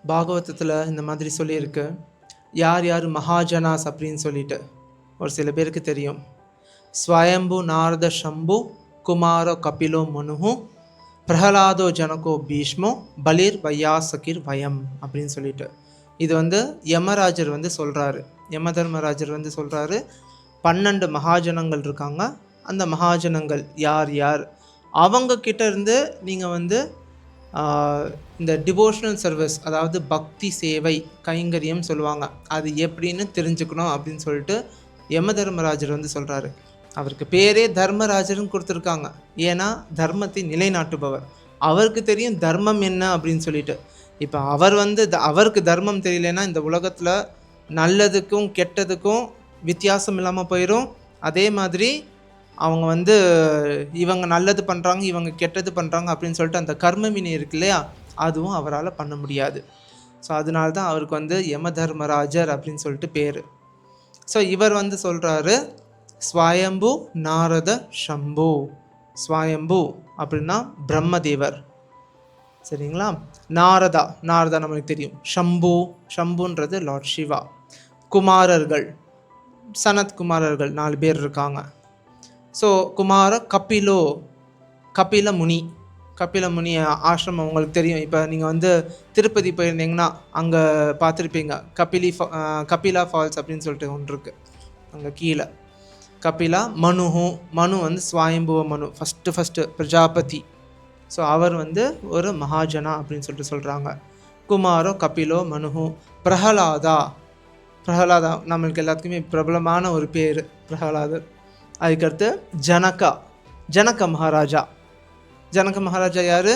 பாகவதத்தில் இந்த மாதிரி சொல்லியிருக்கு. யார் யார் மகாஜனாஸ் அப்படின்னு சொல்லிட்டு ஒரு சில பேருக்கு தெரியும். ஸ்வயம்பு நாரத சம்பு குமாரோ கபிலோ மனுஹு பிரஹலாதோ ஜனகோ பீஷ்மோ பலிர் வையாசகிர் வயம் அப்படின்னு சொல்லிட்டு இது யமராஜர் சொல்கிறாரு. யம தர்மராஜர் சொல்கிறாரு, 12 மகாஜனங்கள் இருக்காங்க. அந்த மகாஜனங்கள் யார் யார், அவங்க கிட்ட இருந்து நீங்கள் இந்த டிவோஷனல் சர்வீஸ், அதாவது பக்தி சேவை கைங்கரியம் சொல்லுவாங்க, அது எப்படின்னு தெரிஞ்சுக்கணும் அப்படின்னு சொல்லிட்டு யம தர்மராஜர் சொல்கிறாரு. அவருக்கு பேரே தர்மராஜர்னு கொடுத்துருக்காங்க. ஏன்னா தர்மத்தை நிலைநாட்டுபவர். அவருக்கு தெரியும் தர்மம் என்ன அப்படின்னு சொல்லிட்டு. இப்போ அவர் அவருக்கு தர்மம் தெரியலன்னா இந்த உலகத்தில் நல்லதுக்கும் கெட்டதுக்கும் வித்தியாசம் இல்லாமல் போயிடும். அதே மாதிரி அவங்க இவங்க நல்லது பண்ணுறாங்க, இவங்க கெட்டது பண்ணுறாங்க அப்படின்னு சொல்லிட்டு அந்த கர்ம வினை இருக்கு இல்லையா, அதுவும் அவரால் பண்ண முடியாது. ஸோ அதனால தான் அவருக்கு யம தர்மராஜர் அப்படின்னு சொல்லிட்டு பேர். ஸோ இவர் சொல்கிறாரு, ஸ்வயம்பு நாரத சம்பு. ஸ்வயம்பு அப்படின்னா பிரம்மதேவர், சரிங்களா. நாரதா நம்மளுக்கு தெரியும். சம்புன்றது லார்ட் சிவா. குமாரர்கள், சனத் குமாரர்கள் 4 பேர் இருக்காங்க. ஸோ குமார கபில முனி ஆசிரமம் உங்களுக்கு தெரியும். இப்போ நீங்கள் திருப்பதி போயிருந்தீங்கன்னா அங்கே பார்த்துருப்பீங்க. கபிலா ஃபால்ஸ் அப்படின்னு சொல்லிட்டு ஒன்று இருக்குது அங்கே கீழே. கபிலா மனு ஸ்வயம்புவ மனு ஃபஸ்ட்டு பிரஜாபதி. ஸோ அவர் ஒரு மகாஜனா அப்படின்னு சொல்லிட்டு சொல்கிறாங்க. குமாரோ கபிலோ மனு. பிரஹலாதா நம்மளுக்கு எல்லாத்துக்குமே பிரபலமான ஒரு பேர் பிரஹலாதர். அதுக்கடுத்து ஜனக மகாராஜா யார்?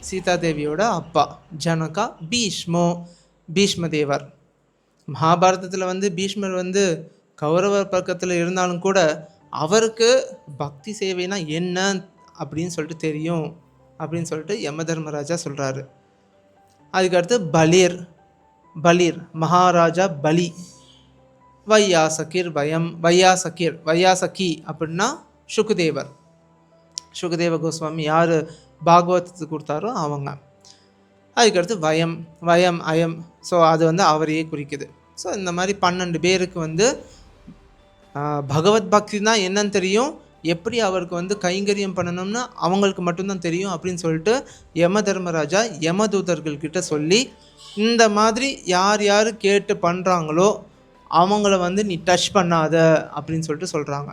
சீதாதேவியோட அப்பா ஜனகா. பீஷ்ம தேவர். மகாபாரதத்தில் பீஷ்மர் கௌரவர் பக்கத்தில் இருந்தாலும் கூட அவருக்கு பக்தி சேவைனா என்ன அப்படின்னு சொல்லிட்டு தெரியும் அப்படின்னு சொல்லிட்டு யம தர்மராஜா சொல்கிறாரு. அதுக்கடுத்து பலிர் மகாராஜா பலி. வையாசகி அப்படின்னா சுகதேவ கோஸ்வாமி யார் பாகவதத்துக்கு கொடுத்தாரோ அவங்க. அதுக்கடுத்து அயம். ஸோ அது அவரையே குறிக்குது. ஸோ இந்த மாதிரி 12 பேருக்கு பகவத் பக்தினா என்னன்னு தெரியும், எப்படி அவருக்கு கைங்கரியம் பண்ணணும்னு அவங்களுக்கு மட்டும்தான் தெரியும் அப்படின்னு சொல்லிட்டு யம தர்மராஜா யமதூதர்கள்கிட்ட சொல்லி, இந்த மாதிரி யார் யார் கேட்டு பண்ணுறாங்களோ அவங்கள நீ டச் பண்ணாத அப்படின்னு சொல்லிட்டு சொல்கிறாங்க.